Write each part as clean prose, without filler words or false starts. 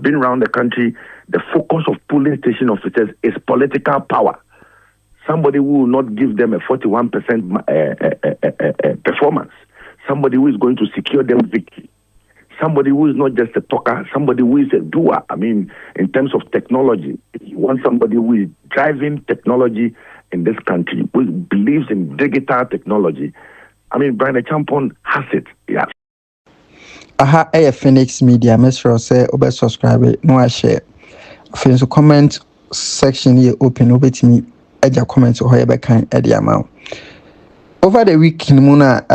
been around the country. The focus of polling station officers is political power. Somebody who will not give them a 41% performance. Somebody who is going to secure them victory. Somebody who is not just a talker, somebody who is a doer. I mean, in terms of technology, you want somebody who is driving technology in this country, who believes in digital technology. I mean, Bryan Agyapong has it. Yeah. Aha, Phoenix Media. Make sure say obe subscribe, no I share. If you comment section here open, obet me. Eja comment or however kind at the amount. Over the week in Muna,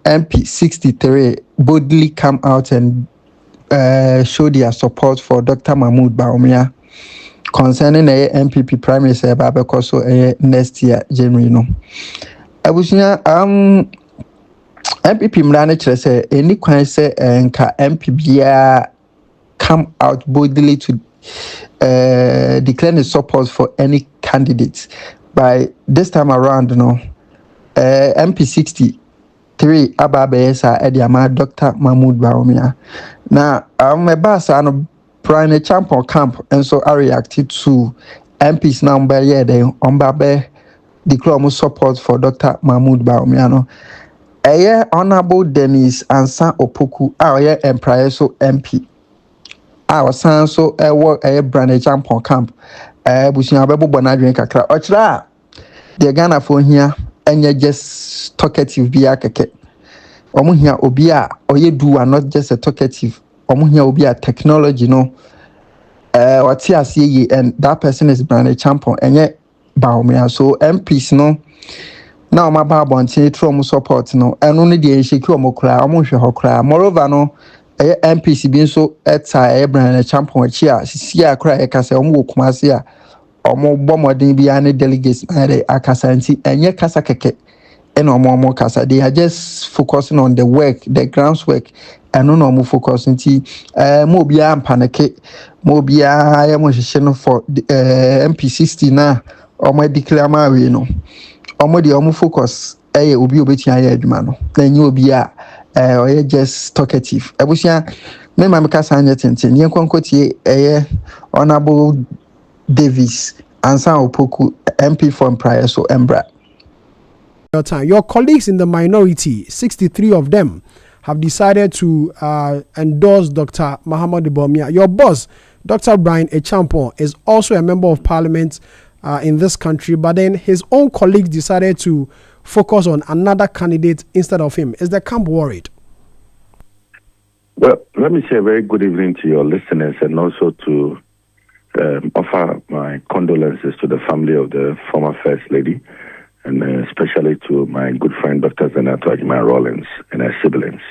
MP 63 boldly come out and show their support for Dr. Bawumia concerning the NPP primary say because next year January no. I was NPP manager say any kwan say nka MPP come out boldly to declare the support for any candidates. By this time around, MP 63 Ababesa Ediama Dr. Bawumia. Now, I'm a boss and Bryan Agyapong camp, and so I reacted to MP's number. Yeah, they declare support for Dr. Bawumia. Honorable Dennis Ansah Opoku, our Empire so MP. Our son so work Bryan Agyapong camp. Bushia Bebo Bonadrin Kakra. Ochra, the Ghana for here, and you just talkative be a keke. Omuhia Obia, Oye do are not just a talkative. Omuhia Obia technology, no. What's here, see, and that person is Bryan Agyapong, and yet Bawumia. So MPs, no. Now, my Bible and say, trauma support, no, and only the Shiki Mokra, Omusha Hokra. Moreover, no. MPC being so at Bryan Agyapong chia see a cry kasa omo kumase a omo bomodin bi ane delegates akasa nti enye kasa keke and omo kasa. They are just focusing on the work, the groundwork, and no omo focus nti mo bia ampaneke mo bia ya mo hwehwe for MP 60 na omo declare ma we no omo de omo focus obi obeti aye adwuma no na enye obi a or just talkative. Abusia, me mamika sanya tintin. Yen konkotie Honorable Davis, Ansah Opoku, MP from prior so Obra. Your colleagues in the minority, 63 of them, have decided to endorse Dr. Bawumia. Your boss, Dr. Bryan Agyapong, is also a member of parliament in this country, but then his own colleagues decided to focus on another candidate instead of him. Is the camp worried? Well, let me say a very good evening to your listeners and also to offer my condolences to the family of the former First Lady and especially to my good friend Dr. Zenato Rollins and her siblings.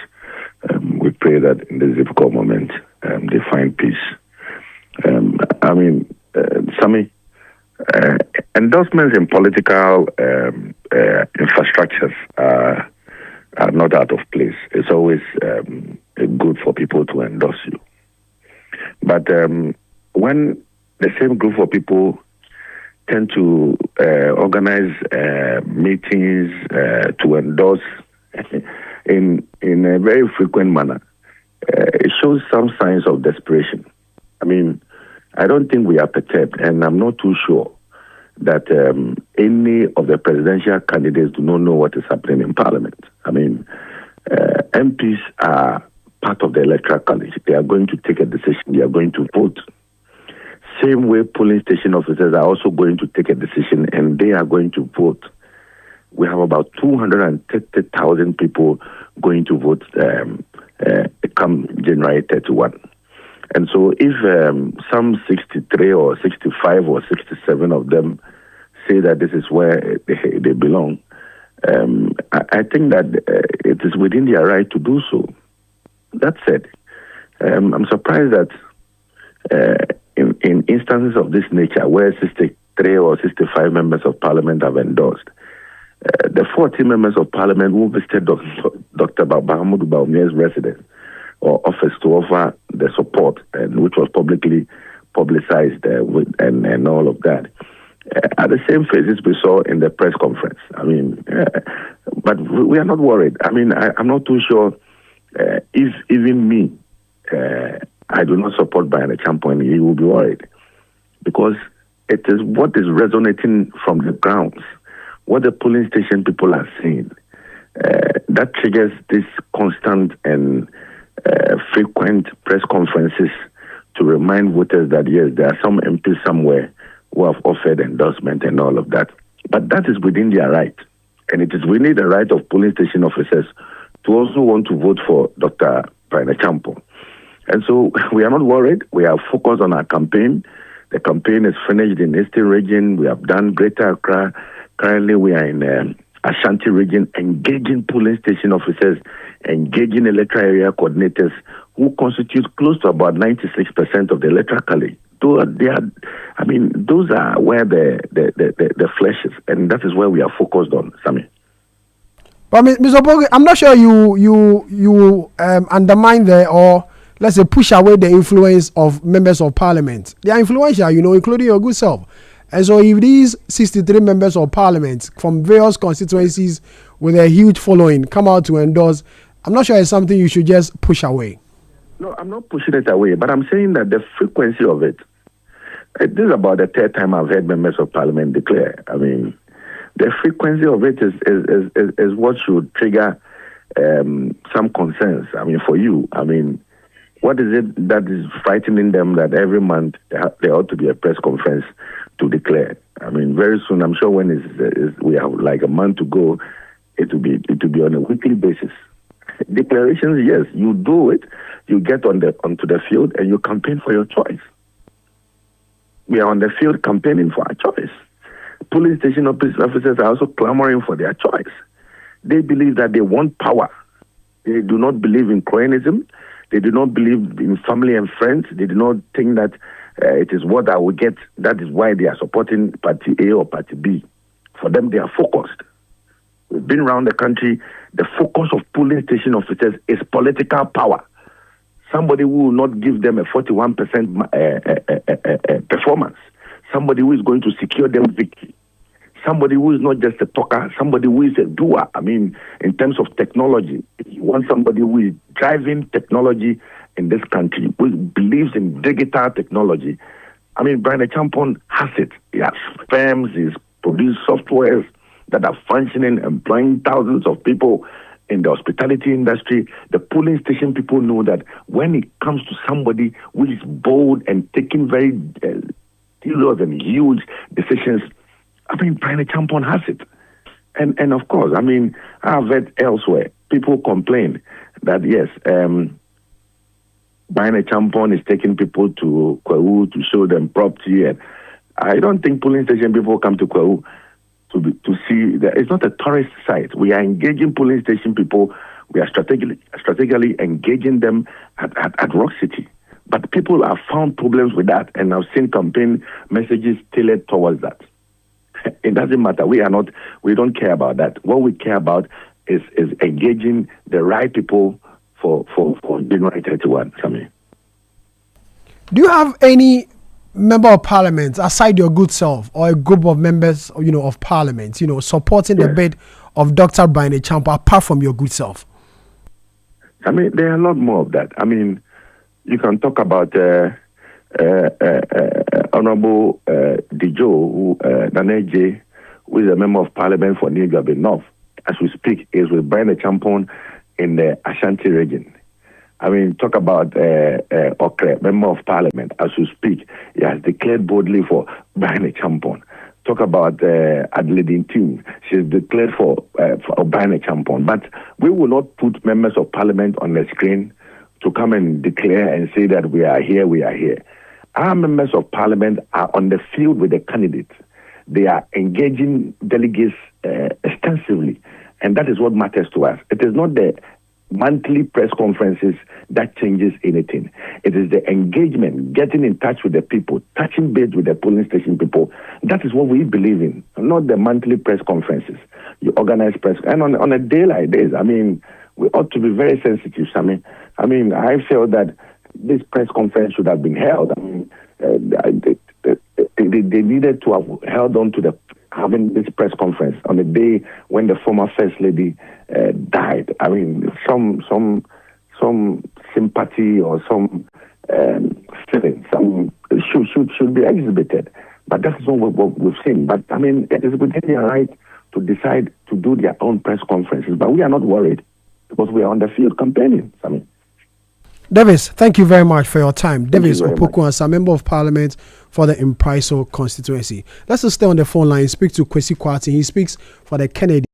We pray that in this difficult moment they find peace. Sammy, endorsements in political infrastructures are not out of place. It's always good for people to endorse you. But when the same group of people tend to organize meetings to endorse in a very frequent manner, it shows some signs of desperation. I mean, I don't think we are perturbed, and I'm not too sure that any of the presidential candidates do not know what is happening in Parliament. I mean, MPs are part of the electoral college. They are going to take a decision. They are going to vote. Same way polling station officers are also going to take a decision, and they are going to vote. We have about 230,000 people going to vote come January 31. And so if some 63 or 65 or 67 of them say that this is where they belong, I think that it is within their right to do so. That said, I'm surprised that in instances of this nature, where 63 or 65 members of parliament have endorsed, the 40 members of parliament who visited Dr. Bawumia's residence or office to offer the support, and which was publicly publicized and all of that, are the same faces we saw in the press conference. I mean, but we are not worried. I mean, I'm not too sure if even me, I do not support Bryan Agyapong, he will be worried. Because it is what is resonating from the grounds, what the polling station people are saying, that triggers this constant and frequent press conferences to remind voters that, yes, there are some MPs somewhere who have offered endorsement and all of that. But that is within their right. And it is within the right of polling station officers to also want to vote for Dr. Bryan Agyapong. And so we are not worried. We are focused on our campaign. The campaign is finished in the Eastern region. We have done Greater Accra. Currently, we are in Ashanti region, engaging polling station officers, engaging electoral area coordinators who constitute close to about 96% of the electoral college. Those are where the flesh is, and that is where we are focused on, Sammy. But Mr. Opoku, I'm not sure you undermine or let's say push away the influence of members of parliament. They are influential, including your good self. And so if these 63 members of parliament from various constituencies with a huge following come out to endorse, I'm not sure it's something you should just push away. No, I'm not pushing it away, but I'm saying that the frequency of it, this is about the third time I've heard members of parliament declare. I mean, the frequency of it is what should trigger some concerns. I mean, for you, I mean, what is it that is frightening them that every month there ought to be a press conference to declare? I mean, very soon, I'm sure when we have like a month to go, it will be on a weekly basis. Declarations, yes, you do it, you get onto the field and you campaign for your choice. We are on the field campaigning for our choice. Police station officers are also clamoring for their choice. They believe that they want power. They do not believe in cronyism. They do not believe in family and friends. They do not think that it is what I will get. That is why they are supporting Party A or Party B. For them, they are focused. We've been around the country. The focus of polling station officers is political power. Somebody who will not give them a 41% performance. Somebody who is going to secure them victory. Somebody who is not just a talker, somebody who is a doer. I mean, in terms of technology, you want somebody who is driving technology in this country, who believes in digital technology. I mean, Bryan Agyapong has it. He has firms, he's produced softwares that are functioning, employing thousands of people in the hospitality industry. The polling station people know that when it comes to somebody who is bold and taking very serious and huge decisions, I mean, Bryan Agyapong has it. And of course, I mean, I've heard elsewhere, people complain that, yes, Bryan Agyapong is taking people to Kwaku to show them property. And I don't think polling station people come to Kwaku to see that. It's not a tourist site. We are engaging polling station people. We are strategically engaging them at Rock City. But people have found problems with that, and I've seen campaign messages tailored towards that. It doesn't matter. We don't care about that. What we care about is engaging the right people for January 31. Sammy. Do you have any member of parliament aside your good self or a group of members, of parliament, supporting the bid of Dr. Bryan Agyapong apart from your good self? I mean, there are a lot more of that. I mean, you can talk about Honorable Dijo, Naneje, who is a member of parliament for New Gabe North. As we speak, is with Bryan Agyapong in the Ashanti region. I mean, talk about Okre, member of parliament. As we speak, he has declared boldly for Bryan Agyapong. Talk about Adelaide Team. She's declared for Bryan Agyapong. But we will not put members of parliament on the screen to come and declare and say that we are here, we are here. Our members of parliament are on the field with the candidates. They are engaging delegates extensively, and that is what matters to us. It is not the monthly press conferences that changes anything. It is the engagement, getting in touch with the people, touching base with the polling station people. That is what we believe in, not the monthly press conferences. You organize press, and on a day like this, I mean, we ought to be very sensitive, Sammy. I mean, I feel that this press conference should have been held. I mean, they needed to have held on to having this press conference on the day when the former First Lady died. I mean, some sympathy or some feelings. Some should be exhibited. But that's not what we've seen. But I mean, it is within their right to decide to do their own press conferences. But we are not worried because we are on the field campaigning. I mean, Davis, thank you very much for your time. Davis Opoku, Ansah, Member of Parliament for the Impriso constituency. Let's just stay on the phone line and speak to Kwesi Kwarteng. He speaks for the Kennedy.